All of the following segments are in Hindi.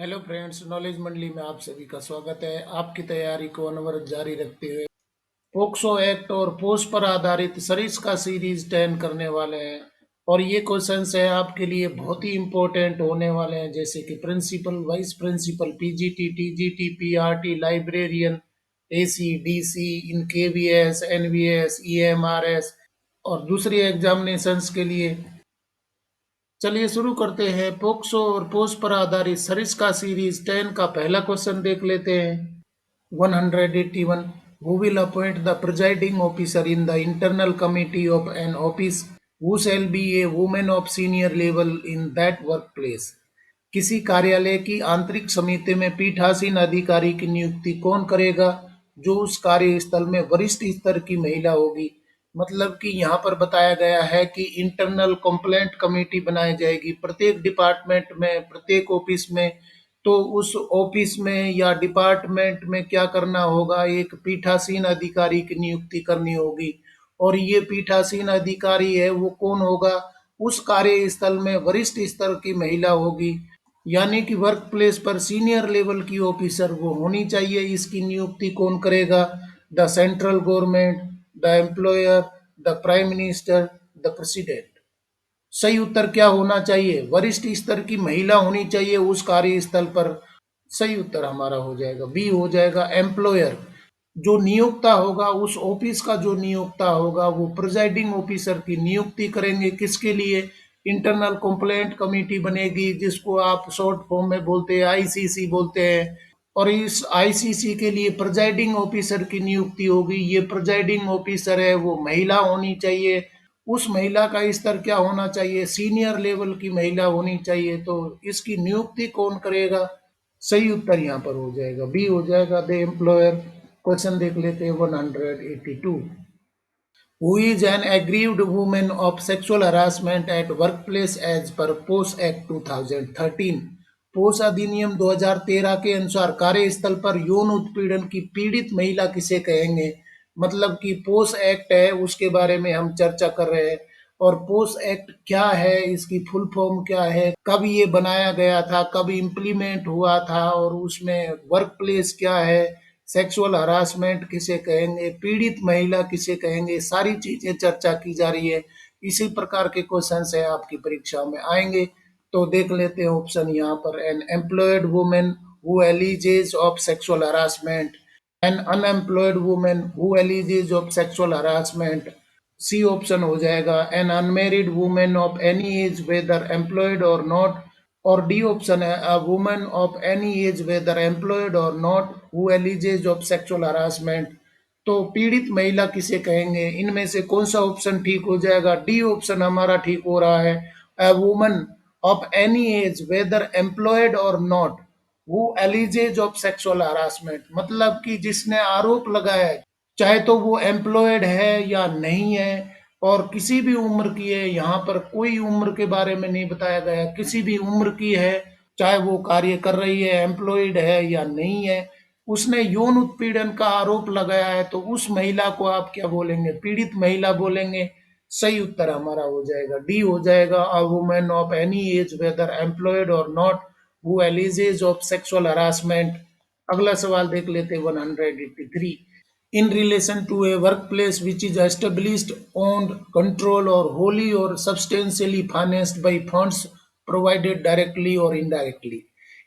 हेलो फ्रेंड्स, नॉलेज मंडली में आप सभी का स्वागत है। आपकी तैयारी को अनवरत जारी रखते हुए पोक्सो एक्ट और पोस्ट पर आधारित सरिस का सीरीज 10 करने वाले हैं। और ये क्वेश्चंस है आपके लिए बहुत ही इंपॉर्टेंट होने वाले हैं, जैसे कि principal, vice principal, PGT, TGT, PRT, librarian, AC, DC, in KVS, NVS, EMRS और दूसरी एग्जामिनेशंस के लिए। चलिए शुरू करते हैं। पोक्सो और पोस्ट पर आधारित सरिस्का सीरीज 10 का पहला क्वेश्चन देख लेते हैं। 181 Who will appoint the presiding officer in the internal committee of an office who shall be a woman of senior level in that workplace? किसी कार्यालय की आंतरिक समिति में पीठासीन अधिकारी की नियुक्ति कौन करेगा जो उस कार्यस्थल में वरिष्ठ स्तर की महिला होगी। मतलब कि यहाँ पर बताया गया है कि इंटरनल कंप्लेंट कमेटी बनाई जाएगी प्रत्येक डिपार्टमेंट में, प्रत्येक ऑफिस में। तो उस ऑफिस में या डिपार्टमेंट में क्या करना होगा, एक पीठासीन अधिकारी की नियुक्ति करनी होगी। और ये पीठासीन अधिकारी है वो कौन होगा, उस कार्यस्थल में वरिष्ठ स्तर की महिला होगी। यानी कि वर्क प्लेस पर सीनियर लेवल की ऑफिसर वो होनी चाहिए। इसकी नियुक्ति कौन करेगा? The central government, the employer, the prime minister, the president. सही उत्तर क्या होना चाहिए? वरिष्ठ स्तर की महिला होनी चाहिए उस कार्यस्थल पर। सही उत्तर हमारा हो जाएगा बी, हो जाएगा एम्प्लॉयर। जो नियोक्ता होगा, उस ऑफिस का जो नियोक्ता होगा वो प्रिजाइडिंग ऑफिसर की नियुक्ति करेंगे। किसके लिए? इंटरनल कंप्लेंट कमेटी बनेगी, जिसको आप शॉर्ट फॉर्म में बोलते हैं आईसीसी बोलते हैं। और इस आईसीसी के लिए प्रिजाइडिंग ऑफिसर की नियुक्ति होगी। ये प्रिजाइडिंग ऑफिसर है वो महिला होनी चाहिए। उस महिला का स्तर क्या होना चाहिए? सीनियर लेवल की महिला होनी चाहिए। तो इसकी नियुक्ति कौन करेगा? सही उत्तर यहाँ पर हो जाएगा बी, हो जाएगा द एम्प्लॉयर। क्वेश्चन देख लेते हैं 182। Who is an aggrieved woman of sexual harassment at workplace as per POS Act 2013? पोस अधिनियम 2013 के अनुसार कार्यस्थल पर यौन उत्पीड़न की पीड़ित महिला किसे कहेंगे? मतलब कि पोस एक्ट है उसके बारे में हम चर्चा कर रहे हैं। और पोस एक्ट क्या है, इसकी फुल फॉर्म क्या है, कब ये बनाया गया था, कब इम्प्लीमेंट हुआ था, और उसमें वर्क प्लेस क्या है, सेक्सुअल हरासमेंट किसे कहेंगे, पीड़ित महिला किसे कहेंगे, सारी चीजें चर्चा की जा रही है। इसी प्रकार के क्वेश्चन है आपकी परीक्षा में आएंगे। तो देख लेते हैं ऑप्शन यहाँ पर। An employed women who alleges of sexual harassment, an unemployed women who alleges of sexual harassment. C option हो जाएगा an unmarried women of any age whether employed और नॉट। और डी ऑप्शन है a woman of any age whether employed और not who alleges of sexual harassment. तो पीड़ित महिला किसे कहेंगे? इनमें से कौन सा ऑप्शन ठीक हो जाएगा? डी ऑप्शन हमारा ठीक हो रहा है। A woman of any age whether employed और not who alleges of sexual harassment. मतलब कि जिसने आरोप लगाया है, चाहे तो वो एम्प्लॉयड है या नहीं है, और किसी भी उम्र की है। यहाँ पर कोई उम्र के बारे में नहीं बताया गया, किसी भी उम्र की है, चाहे वो कार्य कर रही है, एम्प्लॉयड है या नहीं है, उसने यौन उत्पीड़न का आरोप लगाया है, तो उस महिला को आप क्या बोलेंगे? पीड़ित महिला बोलेंगे। सही उत्तर हमारा हो जाएगा डी, हो जाएगा a women of any age whether employed और not who alleges of sexual harassment. अगला सवाल देख लेते हैं 183। in relation to a workplace which is established, owned, controlled, or wholly or substantially financed by funds provided directly or indirectly।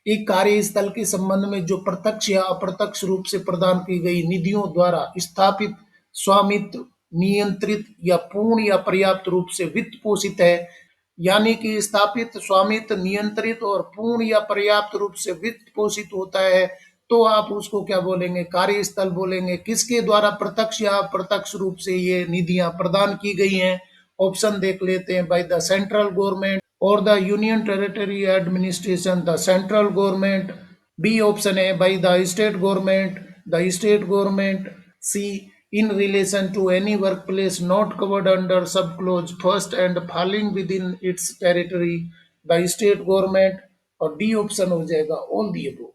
एक कार्यस्थल के संबंध में जो प्रत्यक्ष या अप्रत्यक्ष रूप से प्रदान की गई निधियों द्वारा स्थापित, स्वामित्व, नियंत्रित या पूर्ण या पर्याप्त रूप से वित्त पोषित है। यानी कि स्थापित, स्वामित्व, नियंत्रित और पूर्ण या पर्याप्त रूप से वित्त पोषित होता है, तो आप उसको क्या बोलेंगे? कार्यस्थल बोलेंगे। किसके द्वारा प्रत्यक्ष या अप्रत्यक्ष रूप से ये निधियां प्रदान की गई हैं? ऑप्शन देख लेते हैं। By the central government or the union territory administration, the central government. B option है by the state government, the state government. C in relation to any workplace not covered under subclause first and falling within its territory, the state government। और डी ऑप्शन हो जाएगा ऑल दी अबव।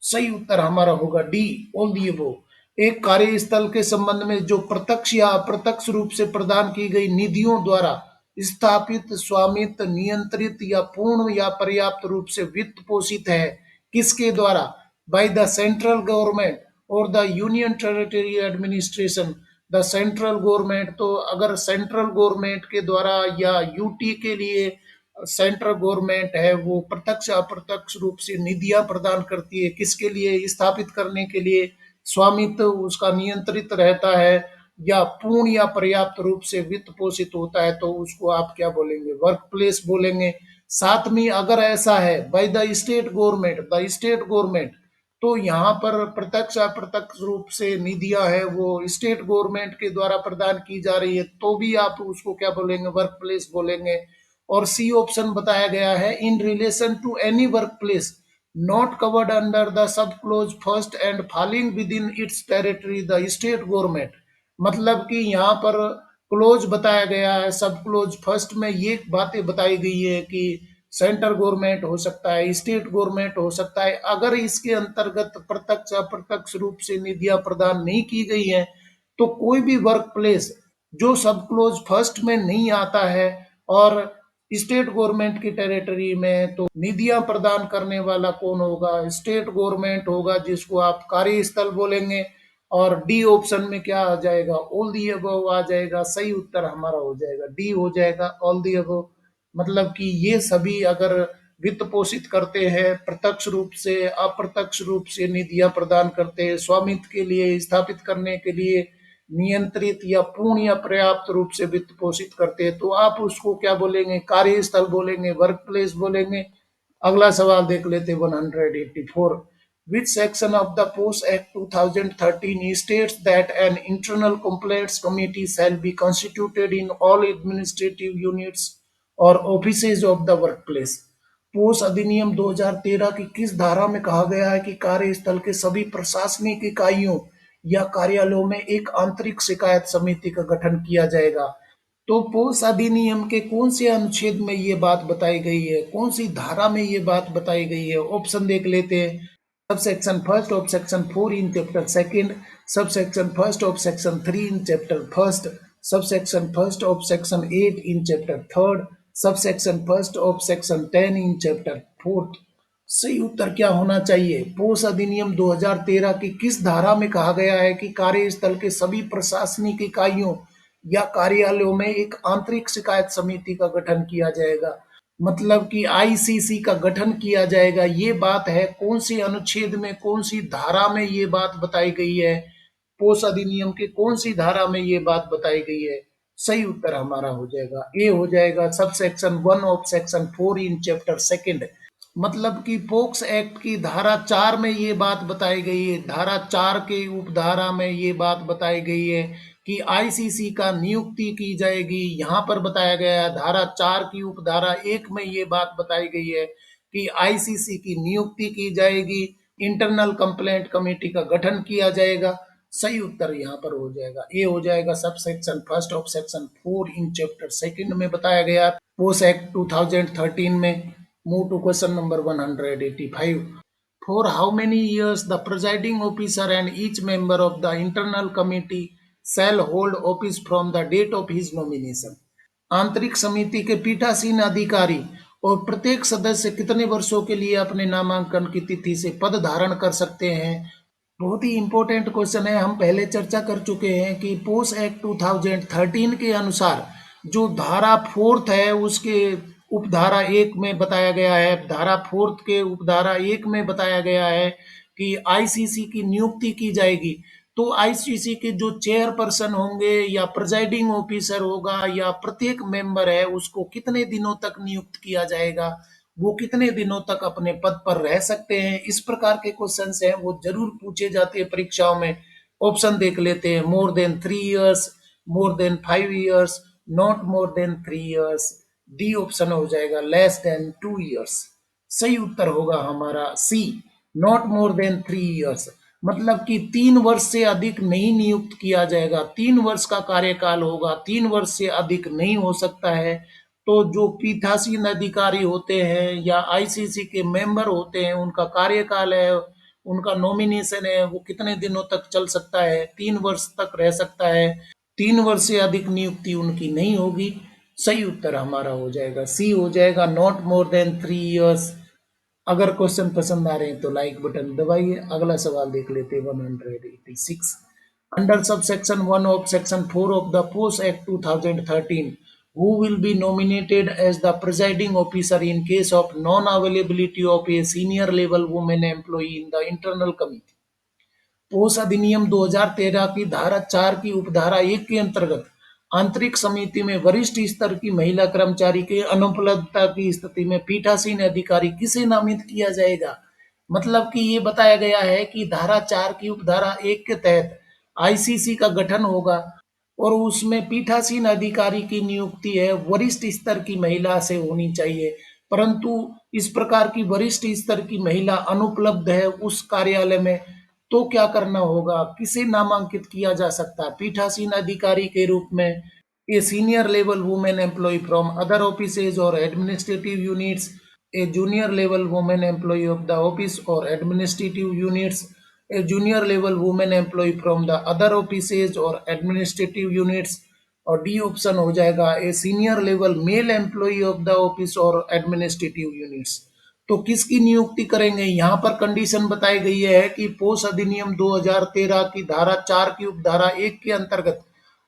सही उत्तर हमारा होगा डी, ऑल दी अबव। एक कार्यस्थल के संबंध में जो प्रत्यक्ष या अप्रत्यक्ष रूप से प्रदान की गई निधियों द्वारा स्थापित, स्वामित्व, नियंत्रित या पूर्ण या पर्याप्त रूप से वित्त पोषित है, किसके द्वारा? Bye the central government or the union territory administration. The central government, तो अगर सेंट्रल गवर्नमेंट के द्वारा या यूटी के लिए सेंट्रल गवर्नमेंट है वो प्रत्यक्ष अप्रत्यक्ष रूप से निधियां प्रदान करती है, किसके लिए? स्थापित करने के लिए। स्वामित्व उसका नियंत्रित रहता है या पूर्ण या पर्याप्त रूप से वित्त पोषित होता है, तो उसको आप क्या बोलेंगे? वर्क प्लेस बोलेंगे। साथ में अगर ऐसा है by the state government, the state government, तो यहाँ पर प्रत्यक्ष अप्रत्यक्ष रूप से निधियां है वो स्टेट गवर्नमेंट के द्वारा प्रदान की जा रही है, तो भी आप उसको क्या बोलेंगे? वर्क प्लेस बोलेंगे। और सी ऑप्शन बताया गया है, in relation to any work place not covered under the sub clause first and falling within its territory the state government. मतलब कि यहाँ पर क्लोज बताया गया है, सब क्लोज फर्स्ट में ये बातें बताई गई है कि सेंट्रल गवर्नमेंट हो सकता है, स्टेट गवर्नमेंट हो सकता है। अगर इसके अंतर्गत प्रत्यक्ष अप्रत्यक्ष रूप से निधियां प्रदान नहीं की गई है, तो कोई भी वर्क प्लेस जो सब क्लोज फर्स्ट में नहीं आता है और स्टेट गवर्नमेंट की टेरिटरी में, तो निधियां प्रदान करने वाला कौन होगा? स्टेट गवर्नमेंट होगा, जिसको आप कार्यस्थल बोलेंगे। और डी ऑप्शन में क्या आ जाएगा? ऑल दी अबव आ जाएगा। सही उत्तर हमारा हो जाएगा डी हो जाएगा, ऑल दी अबव। मतलब कि ये सभी अगर वित्त पोषित करते हैं, प्रत्यक्ष रूप से अप्रत्यक्ष रूप से निधियां प्रदान करते हैं, स्वामित्व के लिए, स्थापित करने के लिए, नियंत्रित या पूर्ण या पर्याप्त रूप से वित्त पोषित करते हैं, तो आप उसको क्या बोलेंगे? कार्यस्थल बोलेंगे, वर्क प्लेस बोलेंगे। अगला सवाल देख लेते 184। Which section of the Post Act 2013 states that an internal complaints committee shall be constituted in all administrative units और offices of the workplace? Post अधिनियम 2013 की किस धारा में कहा गया है कि कार्यस्थल के सभी प्रशासनिक इकाइयों या कार्यालयों में एक आंतरिक शिकायत समिति का गठन किया जाएगा? तो पोस्ट अधिनियम के कौन से अनुच्छेद में ये बात बताई गई है, कौन सी धारा में ये बात बताई गई है? ऑप्शन देख लेते हैं। Sub section first of section 4 in chapter second, सब section first of section 3 in chapter first, सब section first of section 8 in chapter third, सब section first of section 10 in chapter fourth. सही उत्तर क्या होना चाहिए? पोस्ट अधिनियम 2013 की किस धारा में कहा गया है कि कार्यस्थल के सभी प्रशासनिक इकाइयों या कार्यालयों में एक आंतरिक शिकायत समिति का गठन किया जाएगा? मतलब कि आईसीसी का गठन किया जाएगा, ये बात है कौन सी अनुच्छेद में, कौन सी धारा में ये बात बताई गई है? पोस्ट अधिनियम के कौन सी धारा में ये बात बताई गई है? सही उत्तर हमारा हो जाएगा ए हो जाएगा, sub section 1 of section 4 in chapter second. मतलब कि पोक्स एक्ट की धारा 4 में ये बात बताई गई है, धारा 4 के उपधारा में ये बात बताई गई है कि आईसीसी का नियुक्ति की जाएगी। यहाँ पर बताया गया है धारा 4 की उपधारा 1 में ये बात बताई गई है कि आईसीसी की नियुक्ति की जाएगी, इंटरनल कंप्लेंट कमेटी का गठन किया जाएगा। सही उत्तर यहाँ पर हो जाएगा ए हो जाएगा, सब section first of section 4 in chapter second में बताया गया पोस्ट एक्ट 2013 में। Move to question number 185. For how many years the presiding officer and each member of the internal committee shall hold office from the date of his nomination? आंतरिक समिति के पीठासीन अधिकारी और प्रत्येक सदस्य कितने वर्षों के लिए अपने नामांकन की तिथि से पद धारण कर सकते हैं? बहुत ही इंपॉर्टेंट क्वेश्चन है। हम पहले चर्चा कर चुके हैं कि पोस्ट एक्ट 2013 के अनुसार जो धारा फोर्थ है उसके उपधारा 1 में बताया गया है, धारा फोर्थ के उपधारा 1 में बताया गया है कि आईसीसी की नियुक्ति की जाएगी। तो आईसीसी के जो चेयरपर्सन होंगे या प्रिजाइडिंग ऑफिसर होगा या प्रत्येक मेंबर है उसको कितने दिनों तक नियुक्त किया जाएगा, वो कितने दिनों तक अपने पद पर रह सकते हैं, इस प्रकार के क्वेश्चन हैं वो जरूर पूछे जाते हैं परीक्षाओं में। ऑप्शन देख लेते हैं। More than 3 years, more than 5 years, not more than 3 years. D option हो जाएगा लेस देन 2 इयर्स। सही उत्तर होगा हमारा सी, नॉट मोर देन 3 इयर्स। मतलब कि 3 वर्ष से अधिक नहीं नियुक्त किया जाएगा, 3 वर्ष का कार्यकाल होगा, 3 वर्ष से अधिक नहीं हो सकता है। तो जो पीठासीन अधिकारी होते हैं या आईसीसी के मेंबर होते हैं उनका कार्यकाल है, उनका नॉमिनेशन है, वो कितने दिनों तक चल सकता है? 3 वर्ष तक रह सकता है। 3 वर्ष से अधिक नियुक्ति उनकी नहीं होगी। सही उत्तर हमारा हो जाएगा सी हो जाएगा, नॉट मोर देन 3 इयर्स। अगर क्वेश्चन पसंद आ रहे हैं तो लाइक बटन दबाइए। अगला सवाल देख लेते हैं 186। Under sub section 1 of section 4 of the POSH act 2013, who will be nominated as the presiding officer in case of non-availability of a senior level woman employee in the internal committee? पोष अधिनियम 2013 की धारा 4 की उपधारा 1 के अंतर्गत आंतरिक समिति में वरिष्ठ स्तर की महिला कर्मचारी के अनुपलब्धता की स्थिति में पीठासीन अधिकारी किसे नामित किया जाएगा? मतलब कि ये बताया गया है कि धारा 4 की उपधारा 1 के तहत आईसीसी का गठन होगा और उसमें पीठासीन अधिकारी की नियुक्ति है वरिष्ठ स्तर की महिला से होनी चाहिए, परंतु इस प्रकार की वरिष्ठ स्तर की महिला अनुपलब्ध है उस कार्यालय में, तो क्या करना होगा? किसे नामांकित किया जा सकता है पीठासीन अधिकारी के रूप में? A senior level women employee from other offices और administrative units, a junior level woman employee of the office or administrative units, a junior level woman employee from the other offices or administrative units, और डी ऑप्शन हो जाएगा A senior level male employee of the office और एडमिनिस्ट्रेटिव यूनिट्स। तो किसकी नियुक्ति करेंगे? यहाँ पर कंडीशन बताई गई है कि पोष अधिनियम 2013 की धारा 4 की उपधारा 1 के अंतर्गत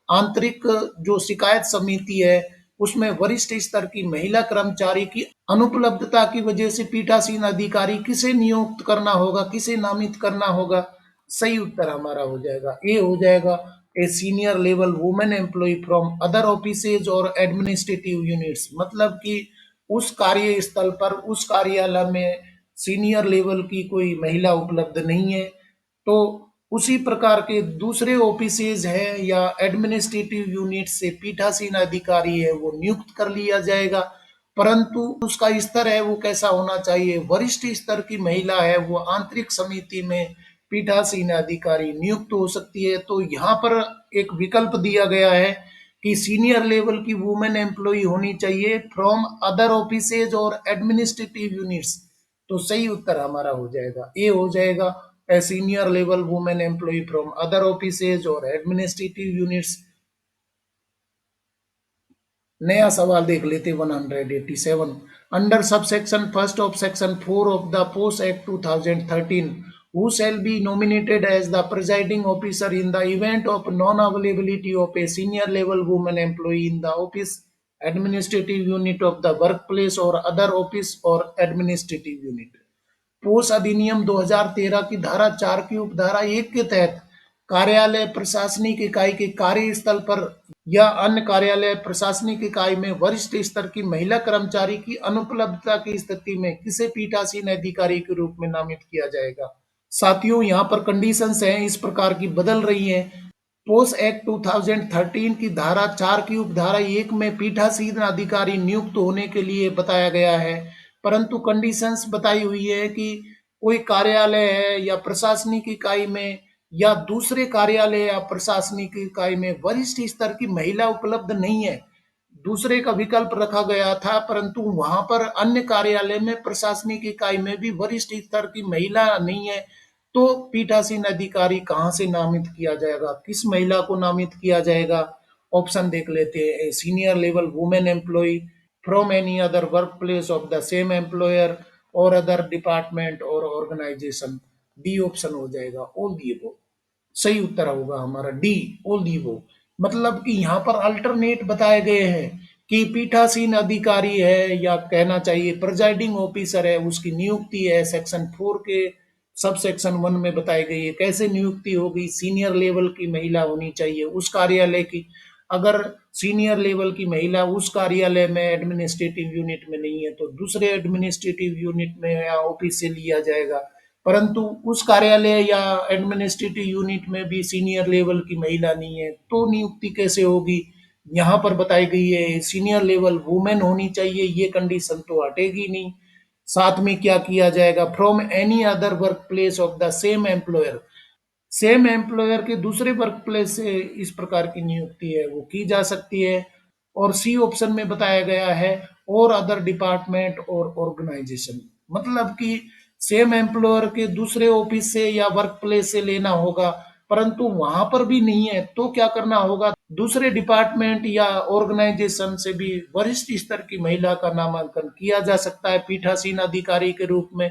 आंतरिक जो शिकायत समिति है उसमें वरिष्ठ स्तर की महिला कर्मचारी की अनुपलब्धता की वजह से पीठासीन अधिकारी किसे नियुक्त करना होगा, किसे नामित करना होगा? सही उत्तर हमारा हो जाएगा ए हो जाएगा A senior level women employee from other offices और एडमिनिस्ट्रेटिव यूनिट्स। मतलब कि उस कार्य स्थल पर उस कार्यालय में सीनियर लेवल की कोई महिला उपलब्ध नहीं है, तो उसी प्रकार के दूसरे ऑफिसेज है या एडमिनिस्ट्रेटिव यूनिट से पीठासीन अधिकारी है वो नियुक्त कर लिया जाएगा, परंतु उसका स्तर है वो कैसा होना चाहिए? वरिष्ठ स्तर की महिला है वो आंतरिक समिति में पीठासीन अधिकारी नियुक्त हो सकती है। तो यहाँ पर एक विकल्प दिया गया है कि सीनियर लेवल की वुमेन एम्प्लॉय होनी चाहिए फ्रॉम अदर ऑफिसेज और एडमिनिस्ट्रेटिव यूनिट्स। तो सही उत्तर हमारा हो जाएगा ए हो जाएगा A senior level women employee from other offices और एडमिनिस्ट्रेटिव यूनिट्स। नया सवाल देख लेते 187। Under sub section first of section 4 of the POSH act 2013, who shall be nominated as the presiding officer in the event of non-availability of a senior level woman employee in the office, administrative unit of the workplace or other office or administrative unit? पोष अधिनियम 2013 की धारा 4 की उपधारा 1 के तहत कार्यालय प्रशासनिक इकाई के कार्यस्थल पर या अन्य कार्यालय प्रशासनिक इकाई में वरिष्ठ स्तर की महिला कर्मचारी की अनुपलब्धता की स्थिति में किसे पीठासीन अधिकारी के रूप में नामित किया जाएगा? साथियों, यहाँ पर कंडीशंस हैं इस प्रकार की बदल रही हैं। पोस्ट एक्ट 2013 की धारा 4 की उपधारा 1 में पीठासीन अधिकारी नियुक्त होने के लिए बताया गया है, परंतु कंडीशंस बताई हुई है कि कोई कार्यालय है या प्रशासनिक इकाई में या दूसरे कार्यालय या प्रशासनिक इकाई में वरिष्ठ स्तर की महिला उपलब्ध नहीं है। दूसरे का विकल्प रखा गया था, परंतु वहां पर अन्य कार्यालय में प्रशासनिक इकाई में भी वरिष्ठ स्तर की महिला नहीं है, तो पीठासीन अधिकारी कहाँ से नामित किया जाएगा? किस महिला को नामित किया जाएगा? ऑप्शन देख लेते हैं। Senior level women employee from any other work place of the same employer और अदर डिपार्टमेंट और ऑर्गेनाइजेशन। डी ऑप्शन हो जाएगा ऑल दी अबव। सही उत्तर होगा हमारा डी ऑल दी अबव। मतलब कि यहाँ पर अल्टरनेट बताए गए हैं कि पीठासीन अधिकारी है या कहना चाहिए प्रिजाइडिंग ऑफिसर है, उसकी नियुक्ति है सेक्शन 4 के सब सेक्शन 1 में बताई गई है। कैसे नियुक्ति होगी? सीनियर लेवल की महिला होनी चाहिए उस कार्यालय की। अगर सीनियर लेवल की महिला उस कार्यालय में एडमिनिस्ट्रेटिव यूनिट में नहीं है तो दूसरे एडमिनिस्ट्रेटिव यूनिट में या ऑफिस से लिया जाएगा, परंतु उस कार्यालय या एडमिनिस्ट्रेटिव यूनिट में भी सीनियर लेवल की महिला नहीं है, तो नियुक्ति कैसे होगी? यहाँ पर बताई गई है सीनियर लेवल वुमेन होनी चाहिए, ये कंडीशन तो हटेगी नहीं। साथ में क्या किया जाएगा? From any other work place of the same employer. Same employer के दूसरे वर्क प्लेस से इस प्रकार की नियुक्ति है वो की जा सकती है। और सी ऑप्शन में बताया गया है और अदर डिपार्टमेंट और ऑर्गेनाइजेशन। मतलब कि सेम एम्प्लॉयर के दूसरे ऑफिस से या वर्क प्लेस से लेना होगा, परंतु वहां पर भी नहीं है, तो क्या करना होगा? दूसरे डिपार्टमेंट या ऑर्गेनाइजेशन से भी वरिष्ठ स्तर की महिला का नामांकन किया जा सकता है पीठासीन अधिकारी के रूप में।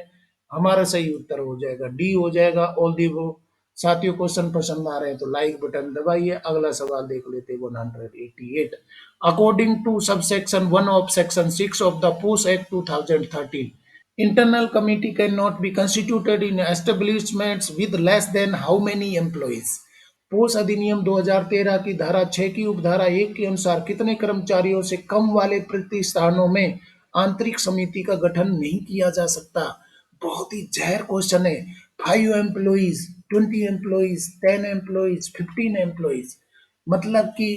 हमारा सही उत्तर हो जाएगा डी हो जाएगा ऑल दी वो। साथियों क्वेश्चन पसंद आ रहे हैं तो लाइक बटन दबाइए। अगला सवाल देख लेते हैं 188। According to subsection 1 of section 6 of the POSH act 2013, internal committee cannot be constituted in establishments with less than how many employees? पोष अधिनियम 2013 की धारा 6 की उपधारा 1 के अनुसार कितने कर्मचारियों से कम वाले प्रतिष्ठानों में आंतरिक समिति का गठन नहीं किया जा सकता? बहुत ही जहर क्वेश्चन है। 5 एम्प्लॉइज, 20 एम्प्लॉइज, 10 एम्प्लॉइज, 15 एम्प्लॉइज, मतलब कि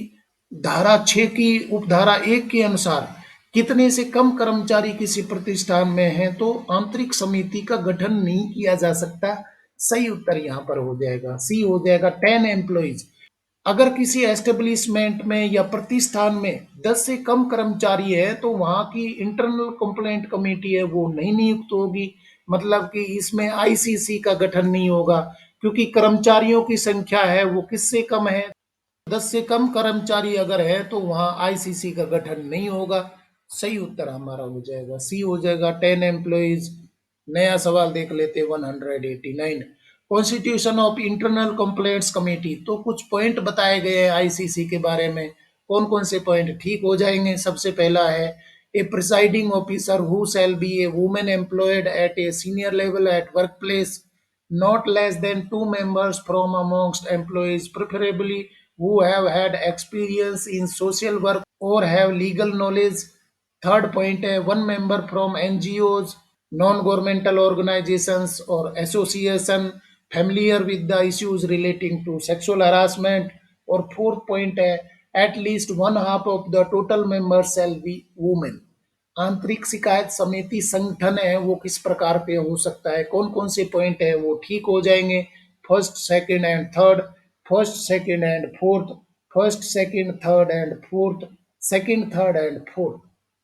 धारा 6 की उपधारा 1 के अनुसार कितने से कम कर्मचारी किसी प्रतिष्ठान में हैं तो आंतरिक समिति का गठन नहीं किया जा सकता। सही उत्तर यहाँ पर हो जाएगा सी हो जाएगा 10 एम्प्लॉइज। अगर किसी एस्टेब्लिशमेंट में या प्रतिष्ठान में 10 से कम कर्मचारी है तो वहां की इंटरनल कंप्लेंट कमेटी है वो नहीं नियुक्त होगी, मतलब कि इसमें आईसीसी का गठन नहीं होगा क्योंकि कर्मचारियों की संख्या है वो किससे कम है, 10 से कम कर्मचारी अगर है तो वहां आईसीसी का गठन नहीं होगा। सही उत्तर हमारा हो जाएगा सी हो जाएगा 10 एम्प्लॉइज। नया सवाल देख लेते 189। Constitution of internal complaints committee, तो कुछ पॉइंट बताए गए हैं आईसीसी के बारे में। कौन कौन से पॉइंट ठीक हो जाएंगे? सबसे पहला है a presiding officer who shall be a women employed at a senior level at work place, not less than two members from amongst employees, preferably who have had experience in social work or have legal knowledge. Third point है one member from NGOs, non-governmental organizations or association familiar with the issues relating to sexual harassment. और fourth point है at least one half of the total members shall be women. आंतरिक शिकायत समिति संगठन है वो किस प्रकार पे हो सकता है? कौन कौन से पॉइंट है वो ठीक हो जाएंगे? First, second and third, first, second and fourth, first, second, third and fourth, second, third and fourth.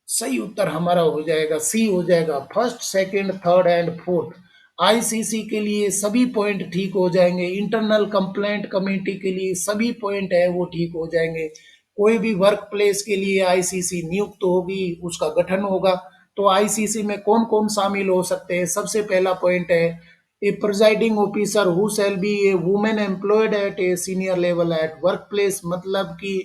सही उत्तर हमारा हो जाएगा सी हो जाएगा first, second, third and fourth. ICC के लिए सभी पॉइंट ठीक हो जाएंगे, इंटरनल कंप्लेंट कमेटी के लिए सभी पॉइंट है वो ठीक हो जाएंगे। कोई भी वर्क प्लेस के लिए आईसीसी नियुक्त होगी, उसका गठन होगा, तो आईसीसी में कौन कौन शामिल हो सकते हैं? सबसे पहला पॉइंट है a presiding officer who shall be a women employed at a senior level at work place, मतलब कि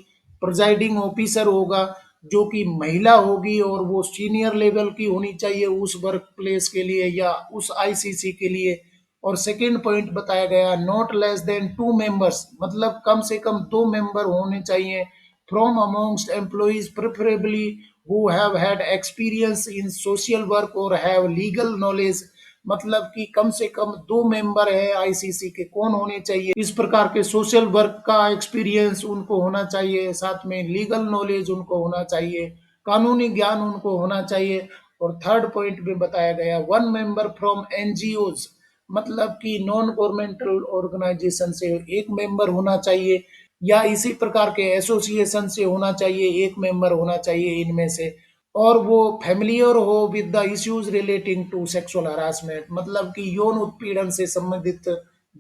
प्रिजाइडिंग ऑफिसर होगा जो कि महिला होगी और वो सीनियर लेवल की होनी चाहिए उस वर्क प्लेस के लिए या उस आईसीसी के लिए। और सेकेंड पॉइंट बताया गया नॉट लेस देन 2 मेंबर्स, मतलब कम से कम 2 मेंबर होने चाहिए from amongst employees preferably who have had experience in social work or have legal knowledge, मतलब कि कम से कम 2 मेंबर है आईसीसी के, कौन होने चाहिए? इस प्रकार के सोशल वर्क का एक्सपीरियंस उनको होना चाहिए, साथ में लीगल नॉलेज उनको होना चाहिए, कानूनी ज्ञान उनको होना चाहिए। और थर्ड पॉइंट में बताया गया 1 मेंबर फ्रॉम एनजीओज, मतलब कि नॉन गवर्नमेंटल ऑर्गेनाइजेशन से 1 मेंबर होना चाहिए या इसी प्रकार के एसोसिएशन से होना चाहिए, 1 मेंबर होना चाहिए इनमें से। और वो फैमिलियर हो with the issues relating to sexual harassment, मतलब कि यौन उत्पीड़न से संबंधित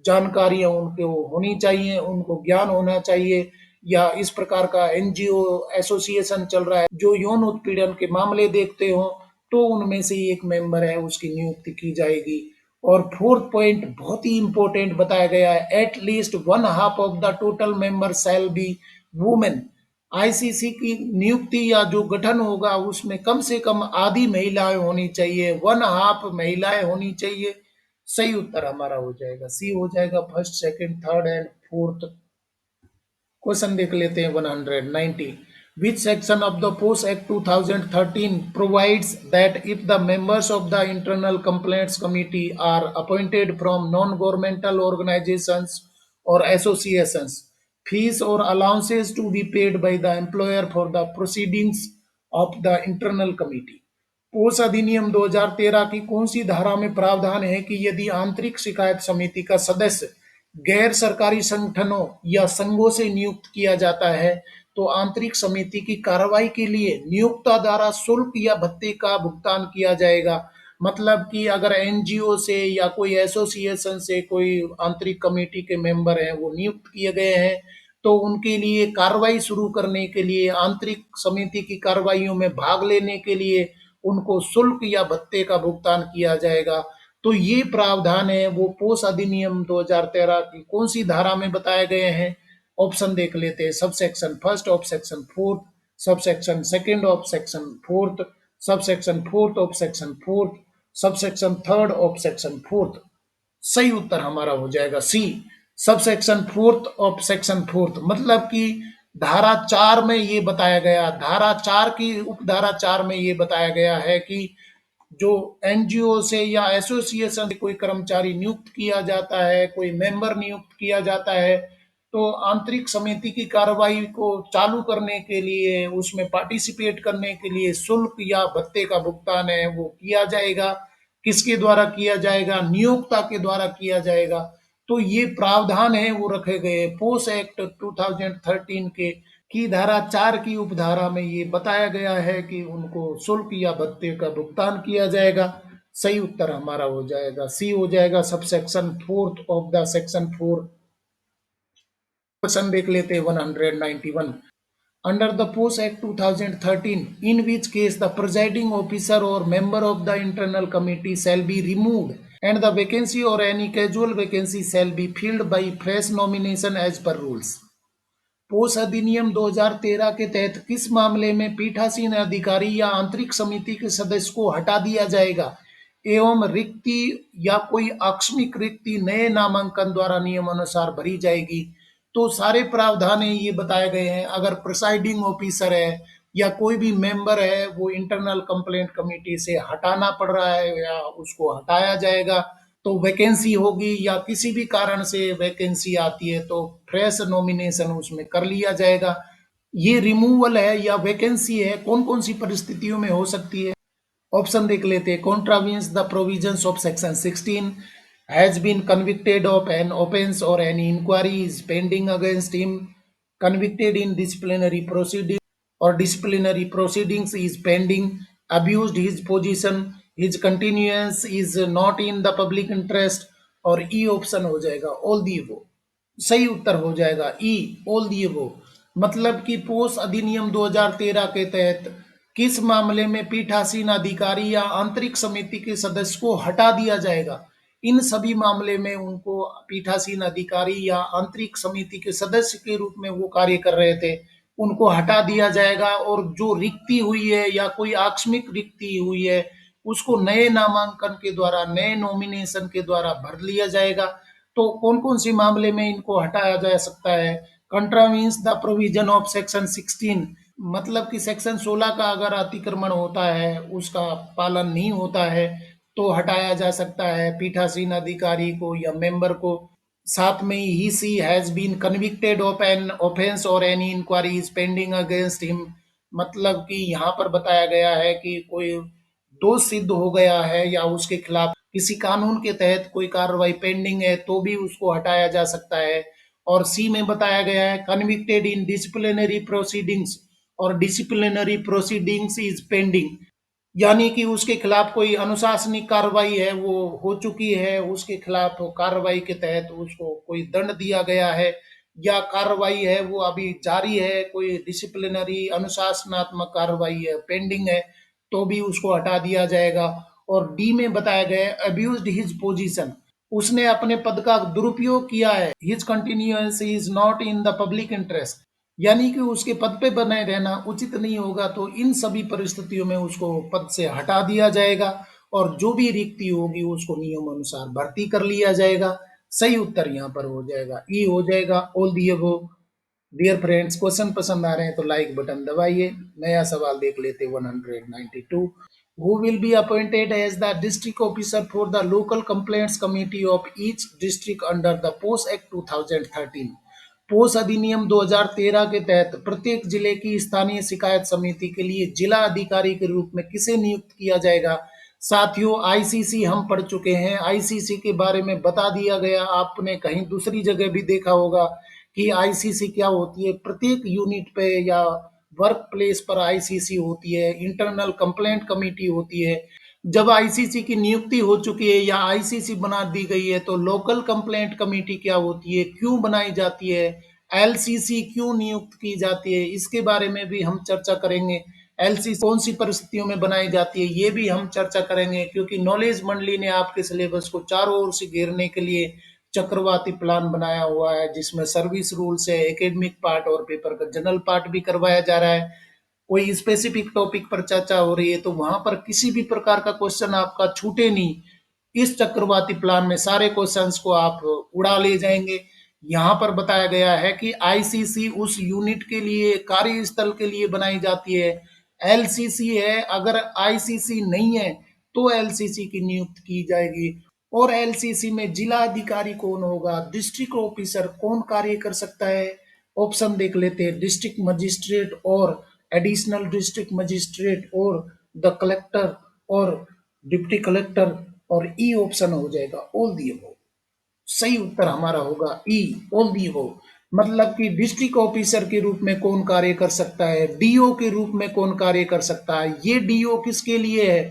जानकारियां उनको होनी चाहिए, उनको ज्ञान होना चाहिए। या इस प्रकार का एनजीओ एसोसिएशन चल रहा है जो यौन उत्पीड़न के मामले देखते हो, तो उनमें से 1 मेंबर है उसकी नियुक्ति की जाएगी। और फोर्थ पॉइंट बहुत ही इंपॉर्टेंट बताया गया है eight least one half of the total member shall be women. ICC की नियुक्ति या जो गठन होगा उसमें कम से कम आधी महिलाएं होनी चाहिए, 1/2 महिलाएं होनी चाहिए। सही उत्तर हमारा हो जाएगा सी हो जाएगा first, second, third and fourth. Question देख लेते हैं 190। Which section of the Post Act 2013 provides that if the members of the Internal Complaints Committee are appointed from non-governmental organizations or associations, fees or allowances to be paid by the employer for the proceedings of the Internal Committee? पोष अधिनियम 2013 की कौन सी धारा में प्रावधान है कि यदि आंतरिक शिकायत समिति का सदस्य गैर सरकारी संगठनों या संघों से नियुक्त किया जाता है तो आंतरिक समिति की कार्रवाई के लिए नियोक्ता द्वारा शुल्क या भत्ते का भुगतान किया जाएगा? मतलब कि अगर एनजीओ से या कोई एसोसिएशन से कोई आंतरिक कमेटी के मेंबर हैं वो नियुक्त किए गए हैं तो उनके लिए कार्रवाई शुरू करने के लिए, आंतरिक समिति की कार्रवाइयों में भाग लेने के लिए उनको शुल्क या भत्ते का भुगतान किया जाएगा। तो ये प्रावधान है वो पोस्ट अधिनियम 2013 की कौन सी धारा में बताए गए हैं? ऑप्शन देख लेते हैं। Sub section first of section fourth, sub section second of section fourth, sub section fourth of section fourth, sub section third of section fourth. सही उत्तर हमारा हो जाएगा C, sub section fourth of section fourth. मतलब कि धारा 4 में ये बताया गया, धारा 4 की उपधारा 4 में ये बताया गया है कि जो एनजीओ से या एसोसिएशन से कोई कर्मचारी नियुक्त किया जाता है, कोई मेंबर नियुक्त किया जाता है, तो आंतरिक समिति की कार्रवाई को चालू करने के लिए, उसमें पार्टिसिपेट करने के लिए शुल्क या भत्ते का भुगतान है वो किया जाएगा। किसके द्वारा किया जाएगा? नियोक्ता के द्वारा किया जाएगा। तो ये प्रावधान है वो रखे गए पोस्ट एक्ट 2013 के की धारा 4 की उपधारा में ये बताया गया है कि उनको शुल्क या भत्ते का भुगतान किया जाएगा। सही उत्तर हमारा हो जाएगा सी, हो जाएगा सब section fourth of the section 4। Question देख लेते हैं 191। Under the Post Act 2013, in which case the presiding officer or member of the internal committee shall be removed and the vacancy or any casual vacancy shall be filled by fresh nomination as per rules। Post अधिनियम 2013 के तहत किस मामले में पीठासीन अधिकारी या आंतरिक समिति के सदस्य को हटा दिया जाएगा एवं रिक्ति या कोई आकस्मिक रिक्ति नए नामांकन द्वारा नियमानुसार भरी जाएगी? तो सारे प्रावधान ये बताए गए हैं। अगर प्रिसाइडिंग ऑफिसर है या कोई भी मेंबर है वो इंटरनल कंप्लेंट कमेटी से हटाना पड़ रहा है या उसको हटाया जाएगा, तो वैकेंसी होगी या किसी भी कारण से वैकेंसी आती है तो फ्रेश नॉमिनेशन उसमें कर लिया जाएगा। ये रिमूवल है या वैकेंसी है, कौन कौन सी परिस्थितियों में हो सकती है? ऑप्शन देख लेते हैं। Contravenes the provisions of section 16, has been convicted of an offence or any inquiry is pending against him, convicted in disciplinary proceeding or disciplinary proceedings is pending, abused his position, his continuance is not in the public interest, or E option हो जाएगा ऑल दी वो। सही उत्तर हो जाएगा ई, ऑल दी वो। मतलब कि पोस्ट अधिनियम 2013 के तहत किस मामले में पीठासीन अधिकारी या आंतरिक समिति के सदस्य को हटा दिया जाएगा? इन सभी मामले में उनको पीठासीन अधिकारी या आंतरिक समिति के सदस्य के रूप में वो कार्य कर रहे थे, उनको हटा दिया जाएगा और जो रिक्ति हुई है या कोई आकस्मिक रिक्ति हुई है उसको नए नामांकन के द्वारा, नए नॉमिनेशन के द्वारा भर लिया जाएगा। तो कौन कौन सी मामले में इनको हटाया जा सकता है? कंट्रावीन्स द प्रोविजन ऑफ सेक्शन 16, मतलब कि सेक्शन 16 का अगर अतिक्रमण होता है, उसका पालन नहीं होता है तो हटाया जा सकता है पीठासीन अधिकारी को या मेंबर को। साथ में ही C has been convicted of an offence or any inquiry is pending against him, मतलब कि यहाँ पर बताया गया है कि कोई दोष सिद्ध हो गया है या उसके खिलाफ किसी कानून के तहत कोई कार्रवाई पेंडिंग है तो भी उसको हटाया जा सकता है। और सी में बताया गया है कन्विक्टेड इन डिसिप्लिनरी प्रोसीडिंग्स और डिसिप्लिनरी प्रोसीडिंग्स इज पेंडिंग, यानी कि उसके खिलाफ कोई अनुशासनिक कार्रवाई है वो हो चुकी है, उसके खिलाफ कार्रवाई के तहत उसको कोई दंड दिया गया है या कार्रवाई है वो अभी जारी है, कोई डिसिप्लिनरी अनुशासनात्मक कार्रवाई है पेंडिंग है तो भी उसको हटा दिया जाएगा। और डी में बताया गया है अब्यूज्ड हिज पोजीशन, उसने अपने पद का दुरुपयोग किया है, his continuance is not in the public interest, यानी कि उसके पद पे बने रहना उचित नहीं होगा, तो इन सभी परिस्थितियों में उसको पद से हटा दिया जाएगा और जो भी रिक्ति होगी उसको नियम अनुसार भर्ती कर लिया जाएगा। सही उत्तर यहाँ पर हो जाएगा ई, हो जाएगा all the above. Dear friends, question पसंद आ रहे हैं तो लाइक बटन दबाइए। नया सवाल देख लेते 192। Who will be appointed as the district officer for the local complaints committee of each district under the POSH act 2013? POSH अधिनियम 2013 के तहत प्रत्येक जिले की स्थानीय शिकायत समिति के लिए जिला अधिकारी के रूप में किसे नियुक्त किया जाएगा? साथियों, आईसीसी हम पढ़ चुके हैं, आईसीसी के बारे में बता दिया गया, आपने कहीं दूसरी जगह भी देखा होगा कि आईसीसी क्या होती है। प्रत्येक यूनिट पे या वर्क प्लेस पर आईसीसी होती है, इंटरनल कंप्लेंट कमेटी होती है। जब आईसीसी की नियुक्ति हो चुकी है या आईसीसी बना दी गई है तो लोकल कंप्लेंट कमेटी क्या होती है, क्यों बनाई जाती है, एलसीसी क्यों नियुक्त की जाती है, इसके बारे में भी हम चर्चा करेंगे। एलसीसी कौन सी परिस्थितियों में बनाई जाती है, ये भी हम चर्चा करेंगे, क्योंकि नॉलेज मंडली ने आपके सिलेबस को चारों ओर से घेरने के लिए चक्रवाती प्लान बनाया हुआ है, जिसमें सर्विस रूल्स है, एकेडमिक पार्ट और पेपर का जनरल पार्ट भी करवाया जा रहा है। कोई स्पेसिफिक टॉपिक पर चर्चा हो रही है तो वहां पर किसी भी प्रकार का क्वेश्चन आपका छूटे नहीं। इस चक्रवाती प्लान में सारे क्वेश्चंस को आप उड़ा ले जाएंगे। यहाँ पर बताया गया है कि आईसीसी उस यूनिट के लिए, कार्यस्थल के लिए बनाई जाती है। एलसीसी है, अगर आईसीसी नहीं है तो एलसीसी की नियुक्त की जाएगी। और एलसीसी में जिला अधिकारी कौन होगा, डिस्ट्रिक्ट ऑफिसर कौन कार्य कर सकता है। ऑप्शन देख लेते हैं, डिस्ट्रिक्ट मजिस्ट्रेट और एडिशनल डिस्ट्रिक्ट मजिस्ट्रेट और द कलेक्टर और डिप्टी कलेक्टर, और ई ऑप्शन हो जाएगा ऑल दी अबव। सही उत्तर हमारा होगा ई, ऑल दी अबव। मतलब कि डिस्ट्रिक्ट ऑफिसर के रूप में कौन कार्य कर सकता है, डीओ के रूप में कौन कार्य कर सकता है। ये डीओ किसके लिए है,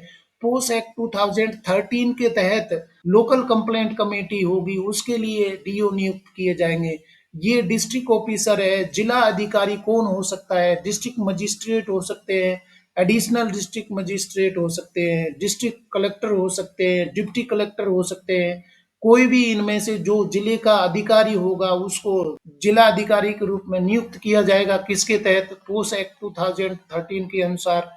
पोस्ट एक्ट 2013 के तहत लोकल कंप्लेंट कमेटी होगी, उसके लिए डीओ नियुक्त किए जाएंगे। ये डिस्ट्रिक्ट ऑफिसर है। जिला अधिकारी कौन हो सकता है, डिस्ट्रिक्ट मजिस्ट्रेट हो सकते हैं, एडिशनल डिस्ट्रिक्ट मजिस्ट्रेट हो सकते हैं, डिस्ट्रिक्ट कलेक्टर हो सकते हैं, डिप्टी कलेक्टर हो सकते हैं। कोई भी इनमें से जो जिले का अधिकारी होगा उसको जिला अधिकारी के रूप में नियुक्त किया जाएगा। किसके तहत, पोस्ट एक्ट 2013 के अनुसार,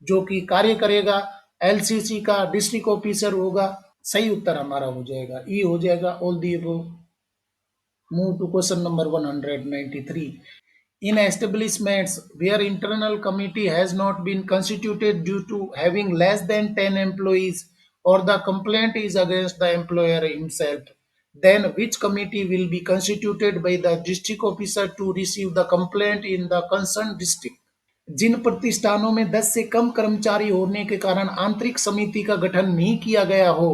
जो कि कार्य करेगा। एलसीसी का डिस्ट्रिक्ट ऑफिसर होगा। सही उत्तर हमारा हो जाएगा ई, हो जाएगा all the above. Move to question number 193. In establishments where internal committee has not been constituted due to having less than 10 employees or the complaint is against the employer himself, then which committee will be constituted by the district officer to receive the complaint in the concerned district? जिन प्रतिष्ठानों में 10 से कम कर्मचारी होने के कारण आंतरिक समिति का गठन नहीं किया गया हो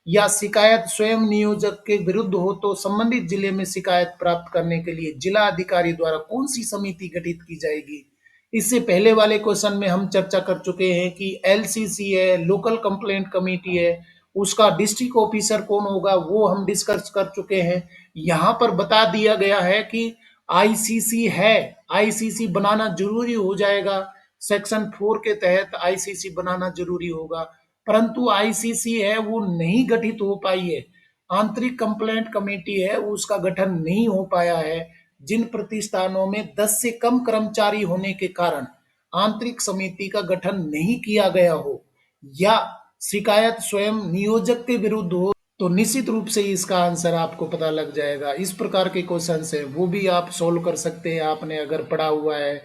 या शिकायत स्वयं नियोजक के विरुद्ध हो तो संबंधित जिले में शिकायत प्राप्त करने के लिए जिला अधिकारी द्वारा कौन सी समिति गठित की जाएगी। इससे पहले वाले क्वेश्चन में हम चर्चा कर चुके हैं कि एलसीसी है, लोकल कंप्लेंट कमेटी है, उसका डिस्ट्रिक्ट ऑफिसर कौन होगा वो हम डिस्कस कर चुके हैं। यहाँ पर बता दिया गया है कि आईसीसी है, आईसीसी बनाना जरूरी हो जाएगा। सेक्शन 4 के तहत आईसीसी बनाना जरूरी होगा, परंतु आईसीसी है वो नहीं गठित हो पाई है। आंतरिक कंप्लेंट कमेटी है उसका गठन नहीं हो पाया है। जिन प्रतिष्ठानों में 10 से कम कर्मचारी होने के कारण आंतरिक समिति का गठन नहीं किया गया हो या शिकायत स्वयं नियोजक के विरुद्ध हो, तो निश्चित रूप से इसका आंसर आपको पता लग जाएगा। इस प्रकार के क्वेश्चन है वो भी आप सोल्व कर सकते हैं, आपने अगर पढ़ा हुआ है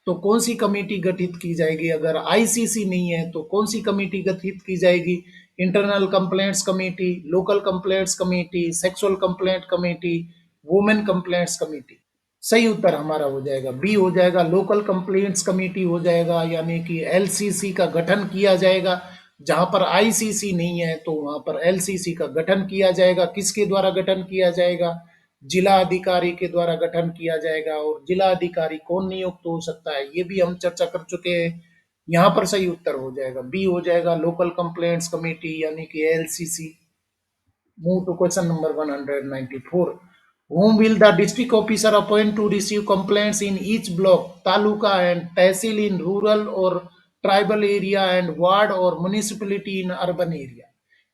तो। कौन सी कमेटी गठित की जाएगी, अगर आईसीसी नहीं है तो कौन सी कमेटी गठित की जाएगी। Internal complaints committee, local complaints committee, sexual complaint committee, women complaints committee. सही उत्तर हमारा हो जाएगा बी, हो जाएगा लोकल कंप्लेंट्स कमेटी हो जाएगा, यानी कि एलसीसी का गठन किया जाएगा। जहां पर आईसीसी नहीं है तो वहां पर एलसीसी का गठन किया जाएगा। किसके द्वारा गठन किया जाएगा, जिला अधिकारी के द्वारा गठन किया जाएगा। और जिला अधिकारी कौन नियुक्त हो सकता है ये भी हम चर्चा कर चुके हैं। यहाँ पर सही उत्तर हो जाएगा बी, हो जाएगा लोकल कंप्लेंट्स कमेटी यानी कि LCC. Move to question number 194. Whom will the district officer appoint to receive complaints in each block, taluka and tehsil in rural or tribal area and ward or municipality in urban area?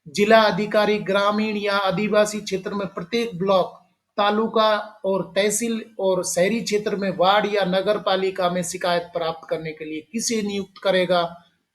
जिला अधिकारी ग्रामीण या आदिवासी क्षेत्र में प्रत्येक ब्लॉक, तालुका और तहसील और शहरी क्षेत्र में वार्ड या नगर पालिका में शिकायत प्राप्त करने के लिए किसे नियुक्त करेगा।